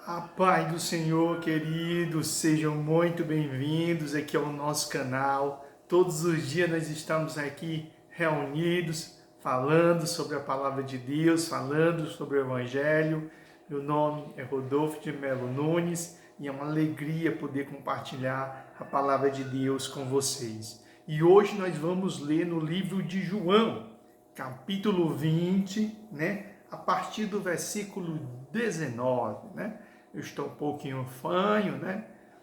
A paz do Senhor, queridos, sejam muito bem-vindos aqui ao nosso canal. Todos os dias nós estamos aqui reunidos, falando sobre a Palavra de Deus, falando sobre o Evangelho. Meu nome é Rodolfo de Melo Nunes e é uma alegria poder compartilhar a Palavra de Deus com vocês. E hoje nós vamos ler no livro de João, capítulo 20, a partir do versículo 19, Eu estou um pouquinho fanho,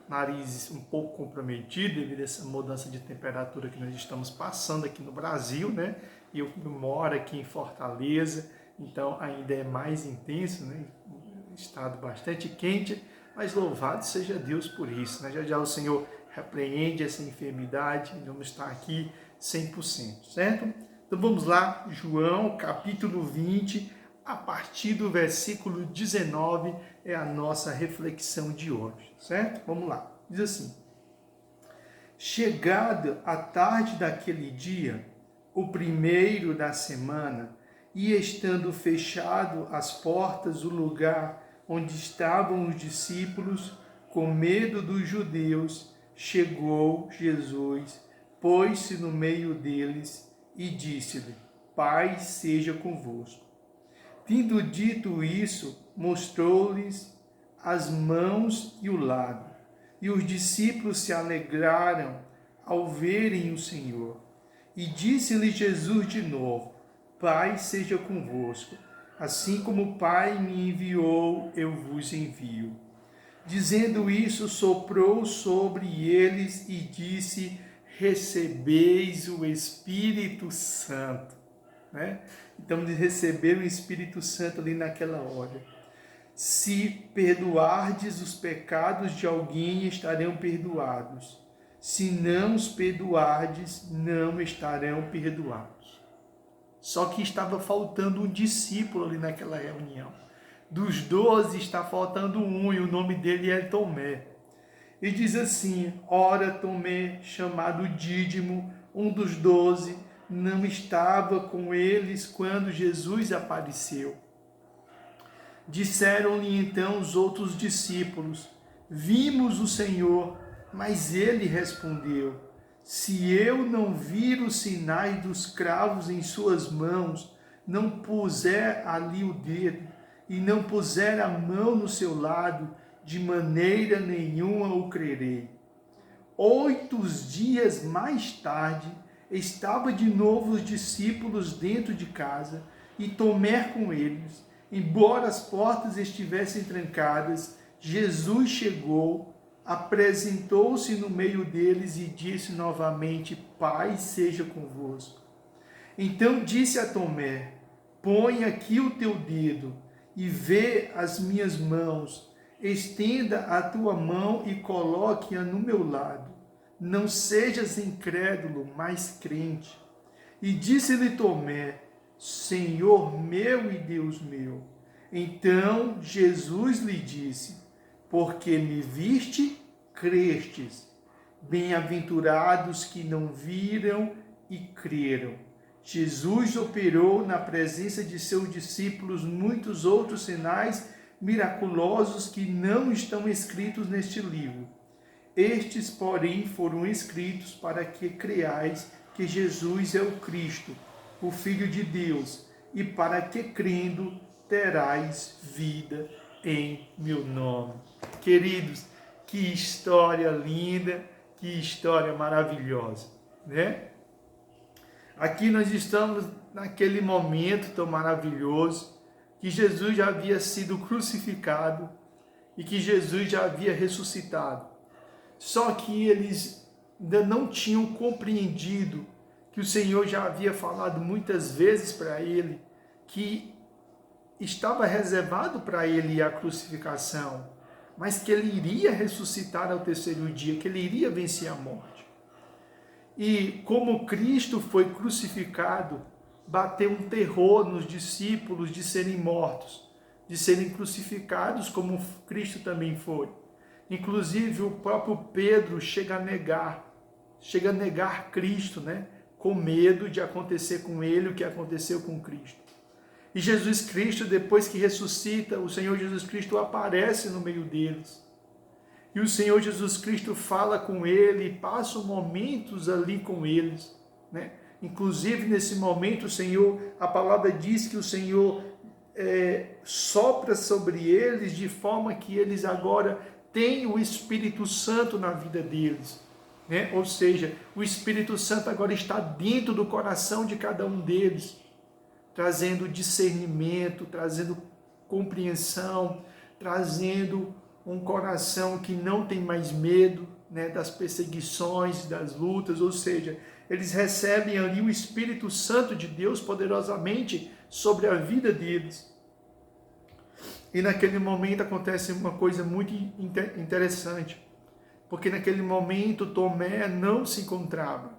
nariz um pouco comprometido devido a essa mudança de temperatura que nós estamos passando aqui no Brasil, E eu moro aqui em Fortaleza, então ainda é mais intenso, Estado bastante quente, mas louvado seja Deus por isso, Já já o Senhor repreende essa enfermidade e vamos estar aqui 100%, certo? Então vamos lá, João capítulo 20, a partir do versículo 19 é a nossa reflexão de hoje, certo? Vamos lá. Diz assim: chegada a tarde daquele dia, o primeiro da semana, e estando fechado as portas do lugar onde estavam os discípulos, com medo dos judeus, chegou Jesus, pôs-se no meio deles e disse-lhe: Paz seja convosco. Tendo dito isso, mostrou-lhes as mãos e o lado. E os discípulos se alegraram ao verem o Senhor. E disse-lhe Jesus de novo: Pai seja convosco. Assim como o Pai me enviou, eu vos envio. Dizendo isso, soprou sobre eles e disse: Recebeis o Espírito Santo. Então, de receber o Espírito Santo ali naquela hora. Se perdoardes os pecados de alguém, estarão perdoados. Se não os perdoardes, não estarão perdoados. Só que estava faltando um discípulo ali naquela reunião. Dos 12 está faltando um e o nome dele é Tomé. E diz assim: ora, Tomé, chamado Dídimo, um dos 12, não estava com eles quando Jesus apareceu. Disseram-lhe então os outros discípulos: Vimos o Senhor. Mas ele respondeu: Se eu não vir os sinais dos cravos em suas mãos, não puser ali o dedo, e não puser a mão no seu lado, de maneira nenhuma o crerei. 8 dias mais tarde, estava de novo os discípulos dentro de casa e Tomé com eles. Embora as portas estivessem trancadas, Jesus chegou, apresentou-se no meio deles e disse novamente: Paz seja convosco. Então disse a Tomé: Põe aqui o teu dedo e vê as minhas mãos. Estenda a tua mão e coloque-a no meu lado. Não sejas incrédulo, mas crente. E disse-lhe Tomé: Senhor meu e Deus meu. Então Jesus lhe disse: Porque me viste, crestes. Bem-aventurados que não viram e creram. Jesus operou na presença de seus discípulos muitos outros sinais miraculosos que não estão escritos neste livro. Estes, porém, foram escritos para que creais que Jesus é o Cristo, o Filho de Deus, e para que, crendo, terais vida em meu nome. Queridos, que história linda, que história maravilhosa, Aqui nós estamos naquele momento tão maravilhoso que Jesus já havia sido crucificado e que Jesus já havia ressuscitado. Só que eles ainda não tinham compreendido que o Senhor já havia falado muitas vezes para ele que estava reservado para ele a crucificação, mas que ele iria ressuscitar ao terceiro dia, que ele iria vencer a morte. E como Cristo foi crucificado, bateu um terror nos discípulos de serem mortos, de serem crucificados como Cristo também foi. Inclusive o próprio Pedro chega a negar Cristo, com medo de acontecer com ele o que aconteceu com Cristo. E Jesus Cristo, depois que ressuscita, o Senhor Jesus Cristo aparece no meio deles. E o Senhor Jesus Cristo fala com ele, passa momentos ali com eles, né? Inclusive, nesse momento, o Senhor, a palavra diz que o Senhor sopra sobre eles de forma que eles agora têm o Espírito Santo na vida deles, né? Ou seja, o Espírito Santo agora está dentro do coração de cada um deles, trazendo discernimento, trazendo compreensão, trazendo um coração que não tem mais medo, né, das perseguições, das lutas, ou seja, eles recebem ali o Espírito Santo de Deus poderosamente sobre a vida deles. E naquele momento acontece uma coisa muito interessante, porque naquele momento Tomé não se encontrava.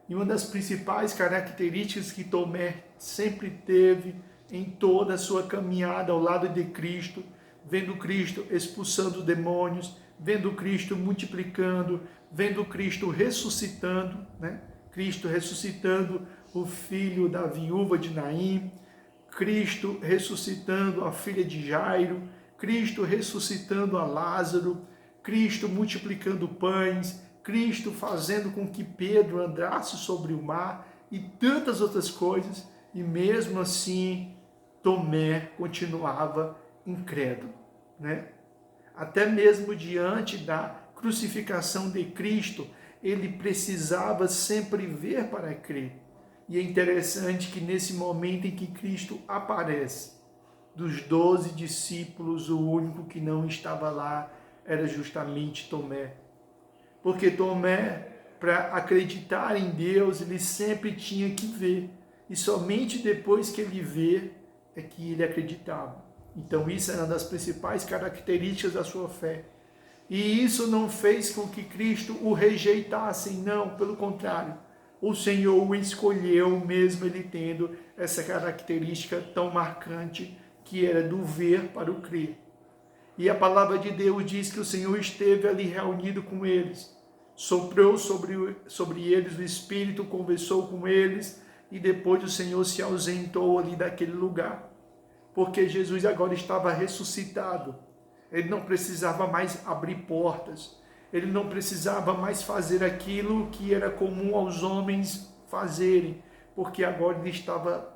E uma das principais características que Tomé sempre teve em toda a sua caminhada ao lado de Cristo, vendo Cristo expulsando demônios, vendo Cristo multiplicando, vendo Cristo ressuscitando, né? Cristo ressuscitando o filho da viúva de Naim, Cristo ressuscitando a filha de Jairo, Cristo ressuscitando a Lázaro, Cristo multiplicando pães, Cristo fazendo com que Pedro andasse sobre o mar e tantas outras coisas, e mesmo assim Tomé continuava incrédulo, né? Até mesmo diante da crucificação de Cristo, ele precisava sempre ver para crer. E é interessante que nesse momento em que Cristo aparece, dos 12 discípulos, o único que não estava lá era justamente Tomé. Porque Tomé, para acreditar em Deus, ele sempre tinha que ver. E somente depois que ele vê, é que ele acreditava. Então isso era uma das principais características da sua fé. E isso não fez com que Cristo o rejeitasse, não, pelo contrário. O Senhor o escolheu, mesmo ele tendo essa característica tão marcante, que era do ver para o crer. E a palavra de Deus diz que o Senhor esteve ali reunido com eles, soprou sobre eles o Espírito, conversou com eles, e depois o Senhor se ausentou ali daquele lugar. Porque Jesus agora estava ressuscitado. Ele não precisava mais abrir portas. Ele não precisava mais fazer aquilo que era comum aos homens fazerem. Porque agora ele estava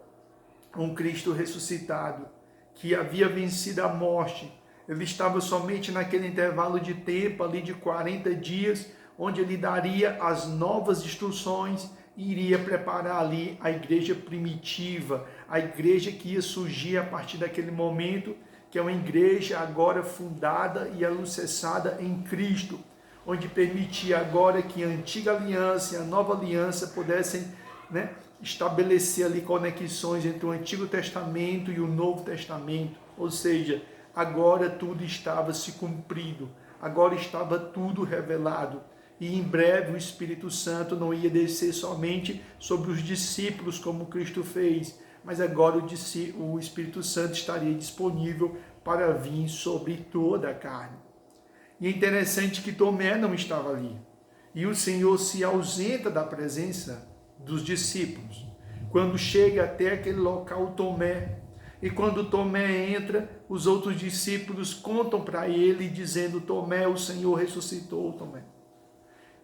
um Cristo ressuscitado, que havia vencido a morte. Ele estava somente naquele intervalo de tempo, ali de 40 dias, onde ele daria as novas instruções e iria preparar ali a igreja primitiva, a igreja que ia surgir a partir daquele momento, que é uma igreja agora fundada e alicerçada em Cristo, onde permitia agora que a antiga aliança e a nova aliança pudessem, né, estabelecer ali conexões entre o Antigo Testamento e o Novo Testamento, ou seja, agora tudo estava se cumprido, agora estava tudo revelado. E em breve o Espírito Santo não ia descer somente sobre os discípulos, como Cristo fez, mas agora o Espírito Santo estaria disponível para vir sobre toda a carne. E é interessante que Tomé não estava ali. E o Senhor se ausenta da presença dos discípulos. Quando chega até aquele local, Tomé, e quando Tomé entra, os outros discípulos contam para ele, dizendo: Tomé, o Senhor ressuscitou, Tomé.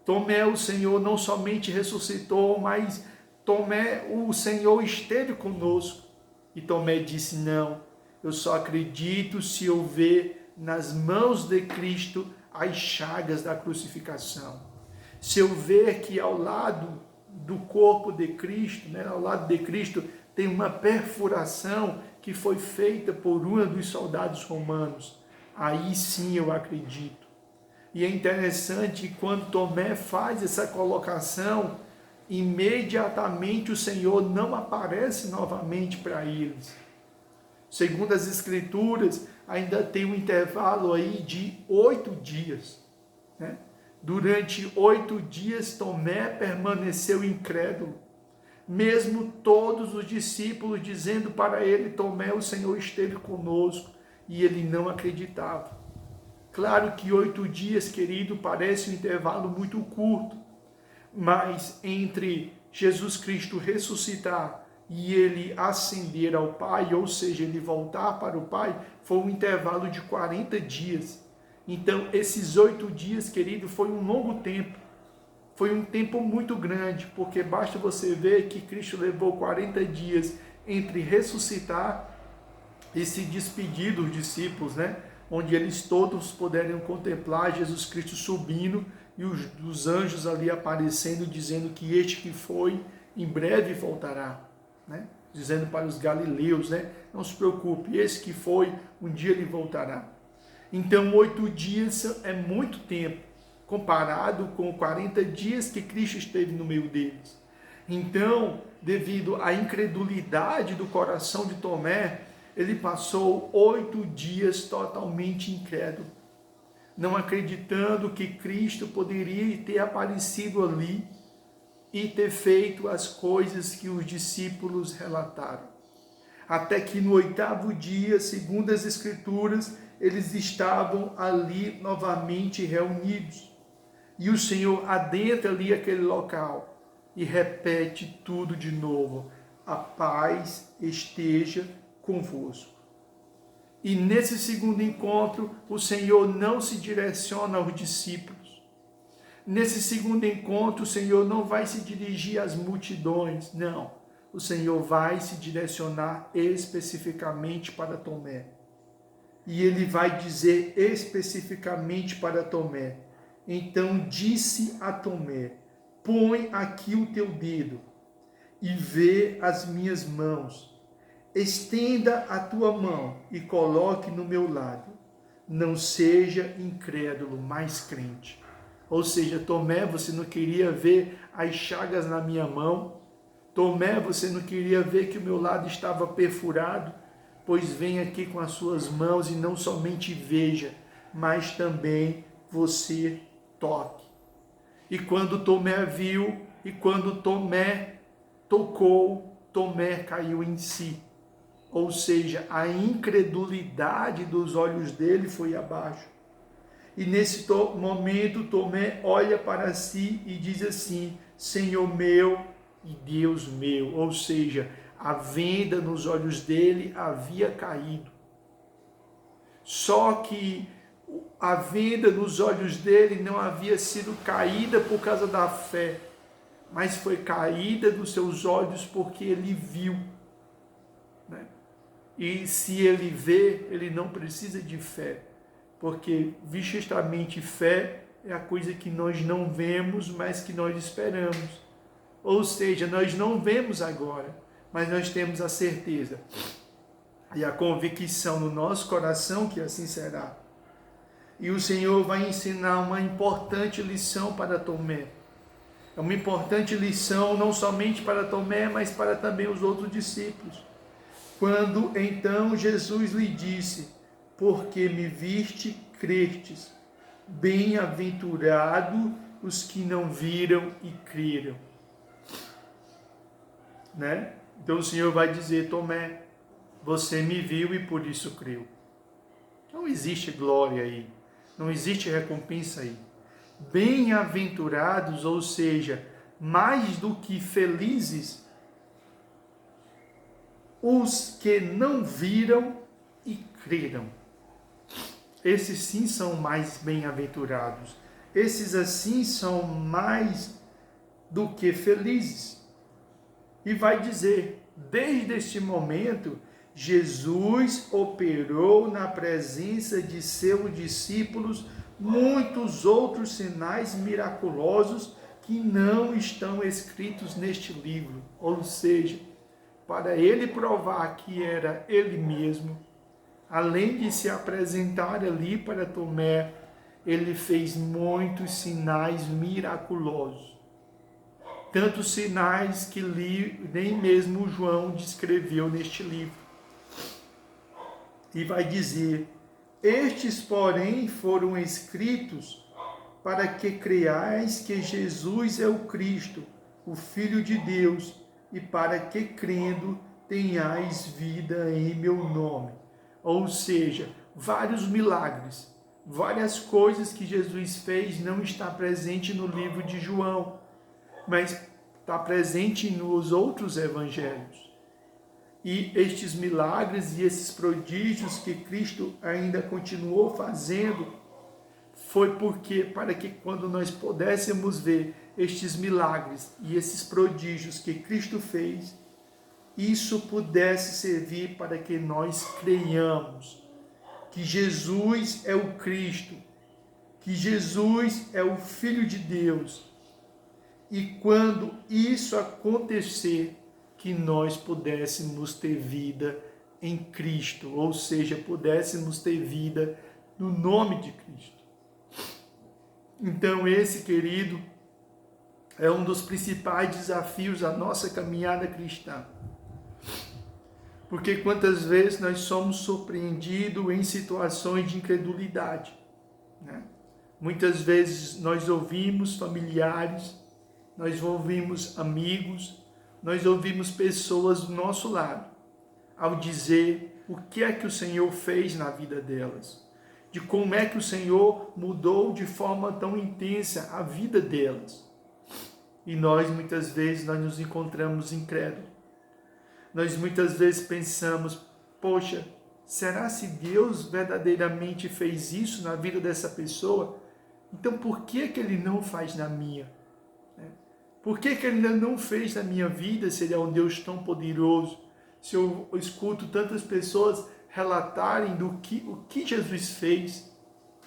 Tomé, o Senhor não somente ressuscitou, mas Tomé, o Senhor esteve conosco. E Tomé disse: não, eu só acredito se eu ver nas mãos de Cristo as chagas da crucificação. Se eu ver que ao lado do corpo de Cristo, né, ao lado de Cristo, tem uma perfuração que foi feita por um dos soldados romanos, aí sim eu acredito. E é interessante que quando Tomé faz essa colocação, imediatamente o Senhor não aparece novamente para eles. Segundo as Escrituras, ainda tem um intervalo aí de 8 dias. Né? Durante 8 dias, Tomé permaneceu incrédulo. Mesmo todos os discípulos dizendo para ele: Tomé, o Senhor esteve conosco, e ele não acreditava. Claro que 8 dias, querido, parece um intervalo muito curto, mas entre Jesus Cristo ressuscitar e ele ascender ao Pai, ou seja, ele voltar para o Pai, foi um intervalo de 40 dias. Então, esses 8 dias, querido, foi um longo tempo. Foi um tempo muito grande, porque basta você ver que Cristo levou 40 dias entre ressuscitar e se despedir dos discípulos, né? Onde eles todos poderiam contemplar Jesus Cristo subindo e os anjos ali aparecendo, dizendo que este que foi, em breve voltará, né? Dizendo para os galileus, né? Não se preocupe, esse que foi, um dia ele voltará. Então, 8 dias é muito tempo, comparado com 40 dias que Cristo esteve no meio deles. Então, devido à incredulidade do coração de Tomé, ele passou 8 dias totalmente incrédulo, não acreditando que Cristo poderia ter aparecido ali e ter feito as coisas que os discípulos relataram. Até que no 8º dia, segundo as Escrituras, eles estavam ali novamente reunidos. E o Senhor adentra ali aquele local e repete tudo de novo. A paz esteja convosco. E nesse segundo encontro, o Senhor não se direciona aos discípulos. Nesse segundo encontro, o Senhor não vai se dirigir às multidões, não. O Senhor vai se direcionar especificamente para Tomé. E ele vai dizer especificamente para Tomé: então disse a Tomé, põe aqui o teu dedo e vê as minhas mãos. Estenda a tua mão e coloque no meu lado. Não seja incrédulo, mas crente. Ou seja, Tomé, você não queria ver as chagas na minha mão? Tomé, você não queria ver que o meu lado estava perfurado? Pois vem aqui com as suas mãos e não somente veja, mas também você toque. E quando Tomé viu, e quando Tomé tocou, Tomé caiu em si. Ou seja, a incredulidade dos olhos dele foi abaixo. E nesse momento, Tomé olha para si e diz assim: Senhor meu e Deus meu. Ou seja, a venda nos olhos dele havia caído. Só que a venda nos olhos dele não havia sido caída por causa da fé, mas foi caída dos seus olhos porque ele viu, né? E se ele vê, ele não precisa de fé, porque justamente fé é a coisa que nós não vemos, mas que nós esperamos. Ou seja, nós não vemos agora, mas nós temos a certeza e a convicção no nosso coração que assim será. E o Senhor vai ensinar uma importante lição para Tomé. É uma importante lição não somente para Tomé, mas para também os outros discípulos. Quando então Jesus lhe disse: porque me viste, crestes. Bem-aventurado os que não viram e creram. Né? Então o Senhor vai dizer: Tomé, você me viu e por isso creu. Não existe glória aí, não existe recompensa aí. Bem-aventurados, ou seja, mais do que felizes, os que não viram e creram. Esses sim são mais bem-aventurados. Esses assim são mais do que felizes. E vai dizer, desde este momento, Jesus operou na presença de seus discípulos muitos outros sinais miraculosos que não estão escritos neste livro. Ou seja, para ele provar que era ele mesmo, além de se apresentar ali para Tomé, ele fez muitos sinais miraculosos. Tantos sinais que nem mesmo João descreveu neste livro. E vai dizer: estes, porém, foram escritos para que creiais que Jesus é o Cristo, o Filho de Deus, e para que, crendo, tenhais vida em meu nome. Ou seja, vários milagres, várias coisas que Jesus fez não está presente no livro de João, mas está presente nos outros evangelhos. E estes milagres e esses prodígios que Cristo ainda continuou fazendo, foi porque, para que quando nós pudéssemos ver estes milagres e esses prodígios que Cristo fez, isso pudesse servir para que nós creiamos que Jesus é o Cristo, que Jesus é o Filho de Deus. E quando isso acontecer, que nós pudéssemos ter vida em Cristo, ou seja, pudéssemos ter vida no nome de Cristo. Então esse, querido, é um dos principais desafios da nossa caminhada cristã. Porque quantas vezes nós somos surpreendidos em situações de incredulidade, né? Muitas vezes nós ouvimos familiares, nós ouvimos amigos, nós ouvimos pessoas do nosso lado, ao dizer o que é que o Senhor fez na vida delas, de como é que o Senhor mudou de forma tão intensa a vida delas. E nós, muitas vezes, nós nos encontramos incrédulos. Nós muitas vezes pensamos, poxa, será se Deus verdadeiramente fez isso na vida dessa pessoa? Então por que Ele não faz na minha? Por que Ele não fez na minha vida, se Ele é um Deus tão poderoso? Se eu escuto tantas pessoas relatarem o que Jesus fez,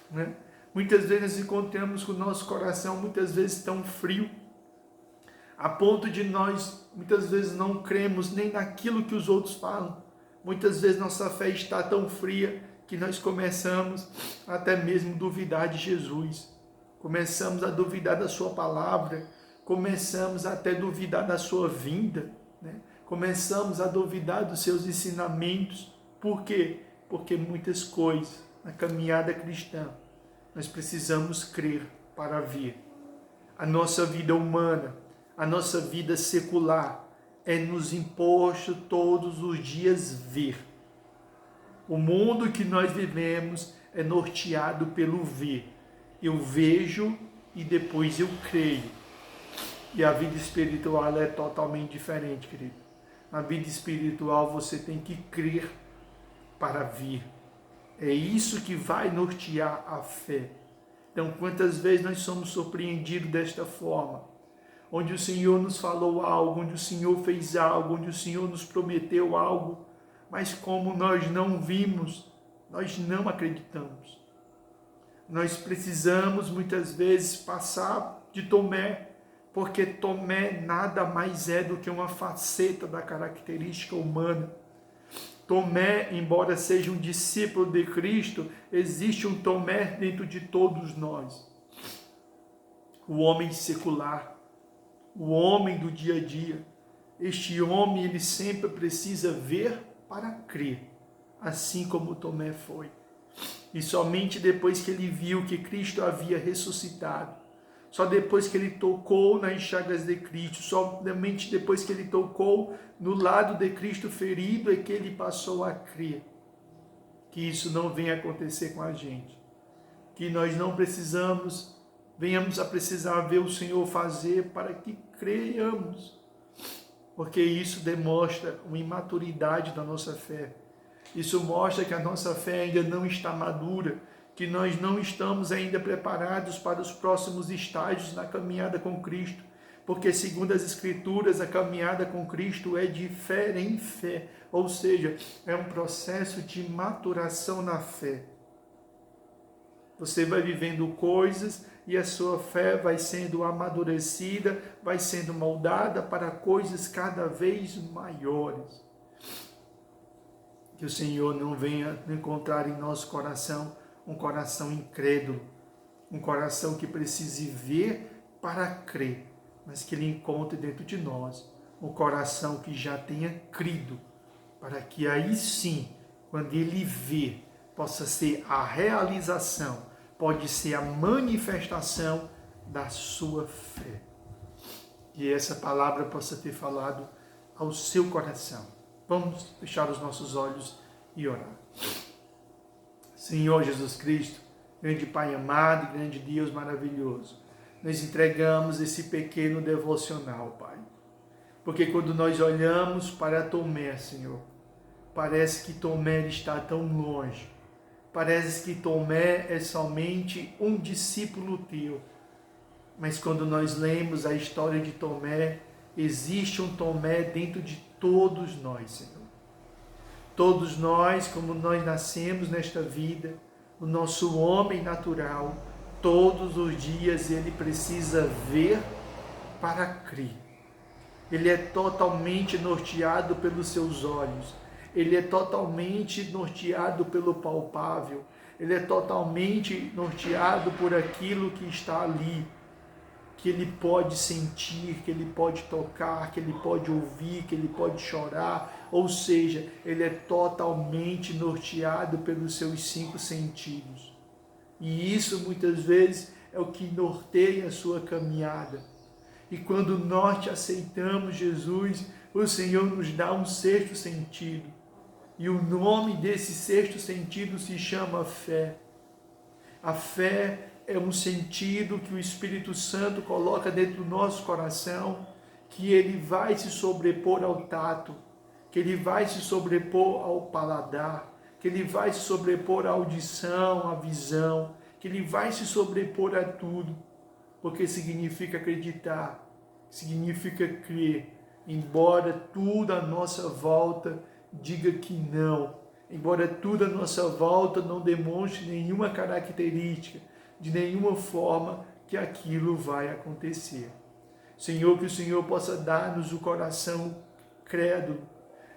né? Muitas vezes nós encontramos com o nosso coração, muitas vezes tão frio, a ponto de nós, muitas vezes, não cremos nem naquilo que os outros falam. Muitas vezes nossa fé está tão fria que nós começamos até mesmo a duvidar de Jesus. Começamos a duvidar da sua palavra, começamos até a duvidar da sua vinda, né? Começamos a duvidar dos seus ensinamentos. Por quê? Porque muitas coisas na caminhada cristã nós precisamos crer para ver. A nossa vida humana, a nossa vida secular é nos imposto todos os dias ver. O mundo que nós vivemos é norteado pelo ver. Eu vejo e depois eu creio. E a vida espiritual ela é totalmente diferente, querido. Na vida espiritual você tem que crer para ver. É isso que vai nortear a fé. Então, quantas vezes nós somos surpreendidos desta forma? Onde o Senhor nos falou algo, onde o Senhor fez algo, onde o Senhor nos prometeu algo, mas como nós não vimos, nós não acreditamos. Nós precisamos muitas vezes passar de Tomé, porque Tomé nada mais é do que uma faceta da característica humana. Tomé, embora seja um discípulo de Cristo, existe um Tomé dentro de todos nós. O homem secular, o homem do dia a dia. Este homem, ele sempre precisa ver para crer, assim como Tomé foi. E somente depois que ele viu que Cristo havia ressuscitado, só depois que ele tocou nas chagas de Cristo, somente depois que ele tocou no lado de Cristo ferido, é que ele passou a crer. Que isso não venha acontecer com a gente. Que nós não venhamos a precisar ver o Senhor fazer para que creiamos. Porque isso demonstra uma imaturidade da nossa fé. Isso mostra que a nossa fé ainda não está madura, que nós não estamos ainda preparados para os próximos estágios na caminhada com Cristo. Porque, segundo as Escrituras, a caminhada com Cristo é de fé em fé. Ou seja, é um processo de maturação na fé. Você vai vivendo coisas e a sua fé vai sendo amadurecida, vai sendo moldada para coisas cada vez maiores. Que o Senhor não venha encontrar em nosso coração um coração incrédulo, um coração que precise ver para crer, mas que Ele encontre dentro de nós um coração que já tenha crido, para que aí sim, quando Ele vê, possa ser a realização, pode ser a manifestação da sua fé. Que essa palavra possa ter falado ao seu coração. Vamos fechar os nossos olhos e orar. Senhor Jesus Cristo, grande Pai amado e grande Deus maravilhoso, nós entregamos esse pequeno devocional, Pai. Porque quando nós olhamos para Tomé, Senhor, parece que Tomé está tão longe. Parece que Tomé é somente um discípulo teu. Mas quando nós lemos a história de Tomé, existe um Tomé dentro de todos nós, Senhor. Todos nós, como nós nascemos nesta vida, o nosso homem natural, todos os dias ele precisa ver para crer. Ele é totalmente norteado pelos seus olhos. Ele é totalmente norteado pelo palpável. Ele é totalmente norteado por aquilo que está ali, que ele pode sentir, que ele pode tocar, que ele pode ouvir, que ele pode chorar. Ou seja, ele é totalmente norteado pelos seus 5 sentidos. E isso muitas vezes é o que norteia a sua caminhada. E quando nós te aceitamos, Jesus, o Senhor nos dá um 6º sentido. E o nome desse 6º sentido se chama fé. A fé é um sentido que o Espírito Santo coloca dentro do nosso coração, que ele vai se sobrepor ao tato, que ele vai se sobrepor ao paladar, que ele vai se sobrepor à audição, à visão, que ele vai se sobrepor a tudo, porque significa acreditar, significa crer, embora tudo à nossa volta diga que não, embora tudo à nossa volta não demonstre nenhuma característica, de nenhuma forma que aquilo vai acontecer. Senhor, que o Senhor possa dar-nos o coração crédulo,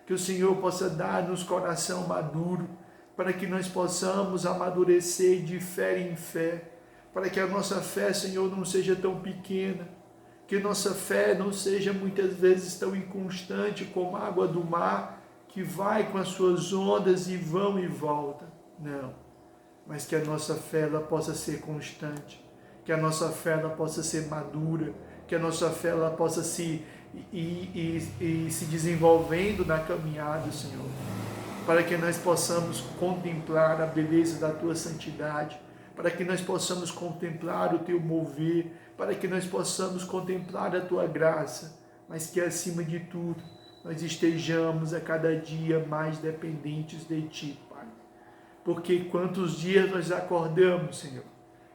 que o Senhor possa dar-nos coração maduro, para que nós possamos amadurecer de fé em fé, para que a nossa fé, Senhor, não seja tão pequena, que nossa fé não seja muitas vezes tão inconstante como a água do mar, que vai com as suas ondas e vão e volta. Não, mas que a nossa fé ela possa ser constante, que a nossa fé ela possa ser madura, que a nossa fé ela possa se desenvolvendo na caminhada, Senhor, para que nós possamos contemplar a beleza da Tua santidade, para que nós possamos contemplar o Teu mover, para que nós possamos contemplar a Tua graça, mas que acima de tudo nós estejamos a cada dia mais dependentes de Ti, Pai. Porque quantos dias nós acordamos, Senhor,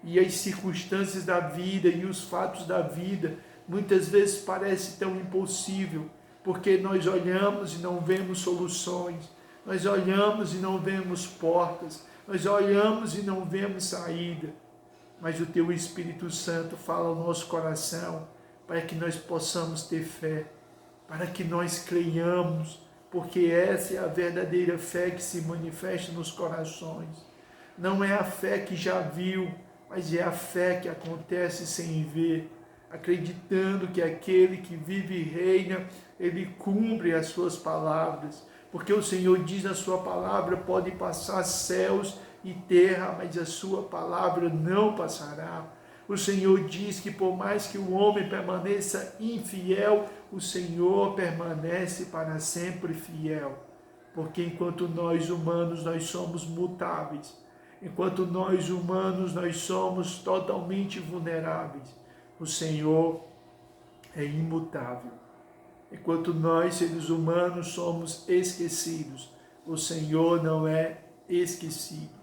e as circunstâncias da vida e os fatos da vida muitas vezes parece tão impossível, porque nós olhamos e não vemos soluções, nós olhamos e não vemos portas, nós olhamos e não vemos saída, mas o Teu Espírito Santo fala ao nosso coração para que nós possamos ter fé, para que nós creiamos, porque essa é a verdadeira fé que se manifesta nos corações. Não é a fé que já viu, mas é a fé que acontece sem ver, acreditando que aquele que vive e reina, ele cumpre as suas palavras, porque o Senhor diz na sua palavra, pode passar céus e terra, mas a sua palavra não passará. O Senhor diz que por mais que o homem permaneça infiel, o Senhor permanece para sempre fiel. Porque enquanto nós humanos, nós somos mutáveis, enquanto nós humanos, nós somos totalmente vulneráveis, o Senhor é imutável. Enquanto nós, seres humanos, somos esquecidos, o Senhor não é esquecido.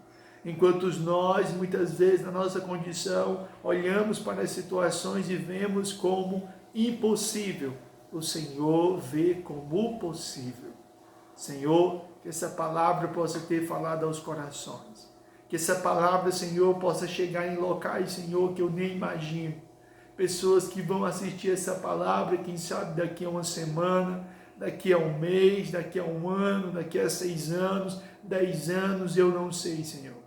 Enquanto nós, muitas vezes, na nossa condição, olhamos para as situações e vemos como impossível, o Senhor vê como possível. Senhor, que essa palavra possa ter falado aos corações. Que essa palavra, Senhor, possa chegar em locais, Senhor, que eu nem imagino. Pessoas que vão assistir essa palavra, quem sabe daqui a uma semana, daqui a um mês, daqui a um ano, daqui a 6 anos, 10 anos, eu não sei, Senhor.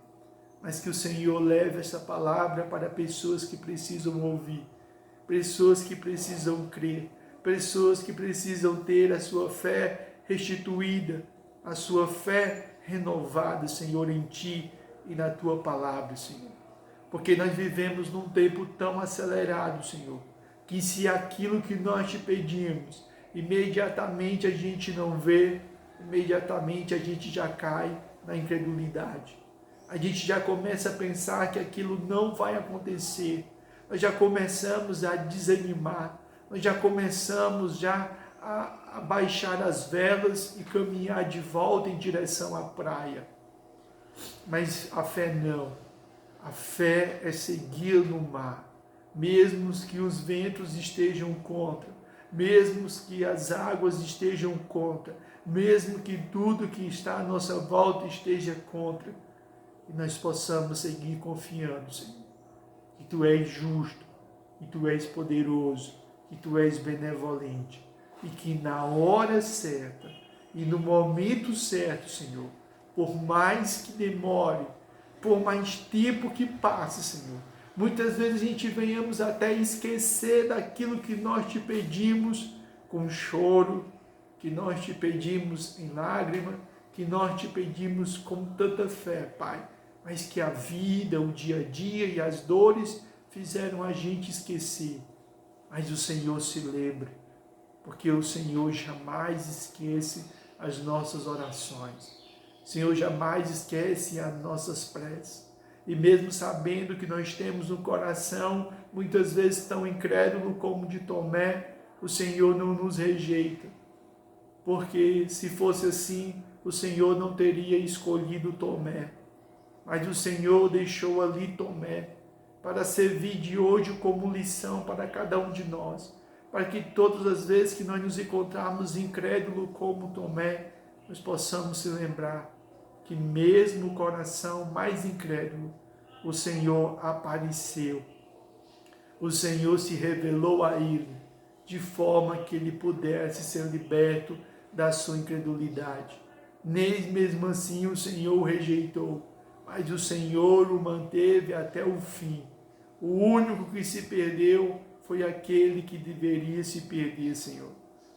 Mas que o Senhor leve essa palavra para pessoas que precisam ouvir, pessoas que precisam crer, pessoas que precisam ter a sua fé restituída, a sua fé renovada, Senhor, em Ti e na Tua palavra, Senhor. Porque nós vivemos num tempo tão acelerado, Senhor, que se aquilo que nós Te pedimos, imediatamente a gente não vê, imediatamente a gente já cai na incredulidade. A gente já começa a pensar que aquilo não vai acontecer. Nós já começamos a desanimar. Nós já começamos a baixar as velas e caminhar de volta em direção à praia. Mas a fé não. A fé é seguir no mar, mesmo que os ventos estejam contra, mesmo que as águas estejam contra, mesmo que tudo que está à nossa volta esteja contra, e nós possamos seguir confiando, Senhor, que Tu és justo, que Tu és poderoso, que Tu és benevolente, e que na hora certa e no momento certo, Senhor, por mais que demore, por mais tempo que passe, Senhor, muitas vezes a gente venhamos até esquecer daquilo que nós Te pedimos com choro, que nós Te pedimos em lágrima, que nós Te pedimos com tanta fé, Pai, mas que a vida, o dia a dia e as dores fizeram a gente esquecer. Mas o Senhor se lembre, porque o Senhor jamais esquece as nossas orações. O Senhor jamais esquece as nossas preces. E mesmo sabendo que nós temos um coração muitas vezes tão incrédulo como o de Tomé, o Senhor não nos rejeita. Porque se fosse assim, o Senhor não teria escolhido Tomé. Mas o Senhor deixou ali Tomé para servir de hoje como lição para cada um de nós. Para que todas as vezes que nós nos encontrarmos incrédulo como Tomé, nós possamos se lembrar que mesmo o coração mais incrédulo, o Senhor apareceu. O Senhor se revelou a ele, de forma que ele pudesse ser liberto da sua incredulidade. Nem mesmo assim o Senhor o rejeitou, mas o Senhor o manteve até o fim. O único que se perdeu foi aquele que deveria se perder, Senhor,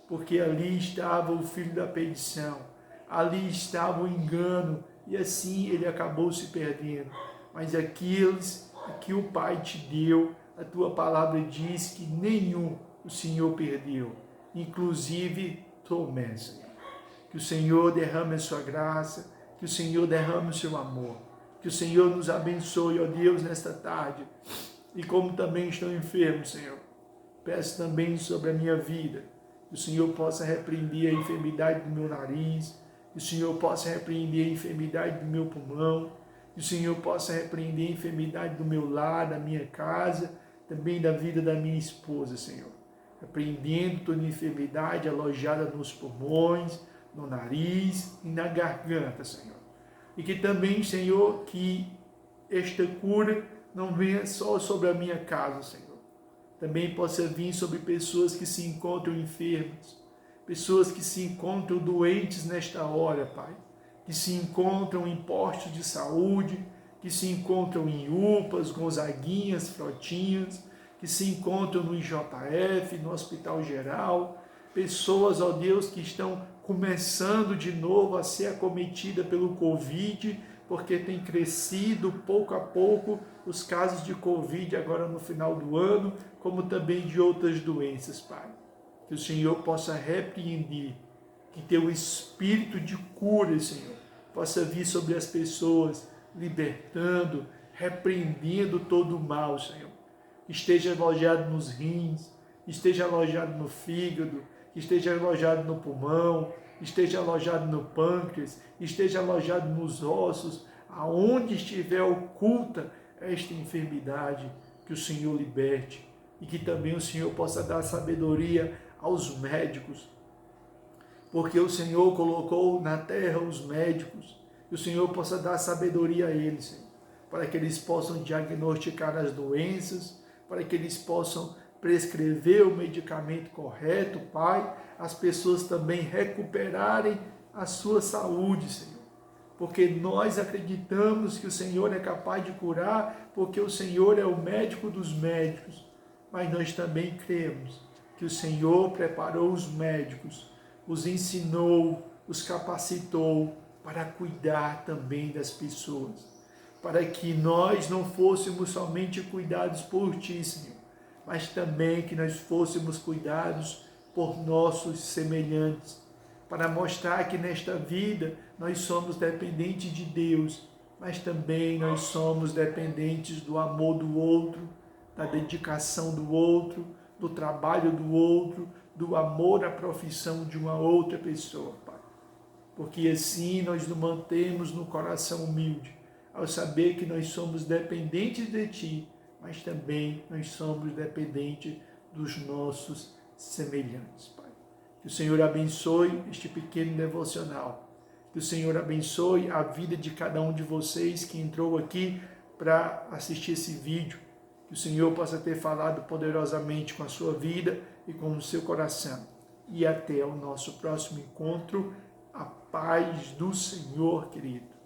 porque ali estava o filho da perdição, ali estava o engano, e assim ele acabou se perdendo. Mas aqueles que o Pai te deu, a tua palavra diz que nenhum o Senhor perdeu, inclusive Tomé, Senhor. Que o Senhor derrame a sua graça, que o Senhor derrame o seu amor, que o Senhor nos abençoe, ó Deus, nesta tarde. E como também estou enfermo, Senhor, peço também sobre a minha vida, que o Senhor possa repreender a enfermidade do meu nariz, que o Senhor possa repreender a enfermidade do meu pulmão, que o Senhor possa repreender a enfermidade do meu lar, da minha casa, também da vida da minha esposa, Senhor. Repreendendo toda enfermidade alojada nos pulmões, no nariz e na garganta, Senhor. E que também, Senhor, que esta cura não venha só sobre a minha casa, Senhor. Também possa vir sobre pessoas que se encontram enfermas, pessoas que se encontram doentes nesta hora, Pai, que se encontram em postos de saúde, que se encontram em UPAs, Gonzaguinhas, Frotinhas, que se encontram no IJF, no Hospital Geral, pessoas, ó Deus, que estão começando de novo a ser acometida pelo Covid, porque tem crescido pouco a pouco os casos de Covid agora no final do ano, como também de outras doenças, Pai. Que o Senhor possa repreender, que teu espírito de cura, Senhor, possa vir sobre as pessoas, libertando, repreendendo todo o mal, Senhor. Que esteja alojado nos rins, que esteja alojado no fígado, que esteja alojado no pulmão, esteja alojado no pâncreas, esteja alojado nos ossos, aonde estiver oculta esta enfermidade, que o Senhor liberte e que também o Senhor possa dar sabedoria aos médicos, porque o Senhor colocou na terra os médicos, que o Senhor possa dar sabedoria a eles, Senhor, para que eles possam diagnosticar as doenças, para que eles possam prescrever o medicamento correto, Pai, as pessoas também recuperarem a sua saúde, Senhor. Porque nós acreditamos que o Senhor é capaz de curar, porque o Senhor é o médico dos médicos. Mas nós também cremos que o Senhor preparou os médicos, os ensinou, os capacitou para cuidar também das pessoas. Para que nós não fôssemos somente cuidados por Ti, Senhor, mas também que nós fôssemos cuidados por nossos semelhantes, para mostrar que nesta vida nós somos dependentes de Deus, mas também nós somos dependentes do amor do outro, da dedicação do outro, do trabalho do outro, do amor à profissão de uma outra pessoa, Pai. Porque assim nós nos mantemos no coração humilde, ao saber que nós somos dependentes de Ti, mas também nós somos dependentes dos nossos semelhantes, Pai. Que o Senhor abençoe este pequeno devocional. Que o Senhor abençoe a vida de cada um de vocês que entrou aqui para assistir esse vídeo. Que o Senhor possa ter falado poderosamente com a sua vida e com o seu coração. E até o nosso próximo encontro. A paz do Senhor, querido.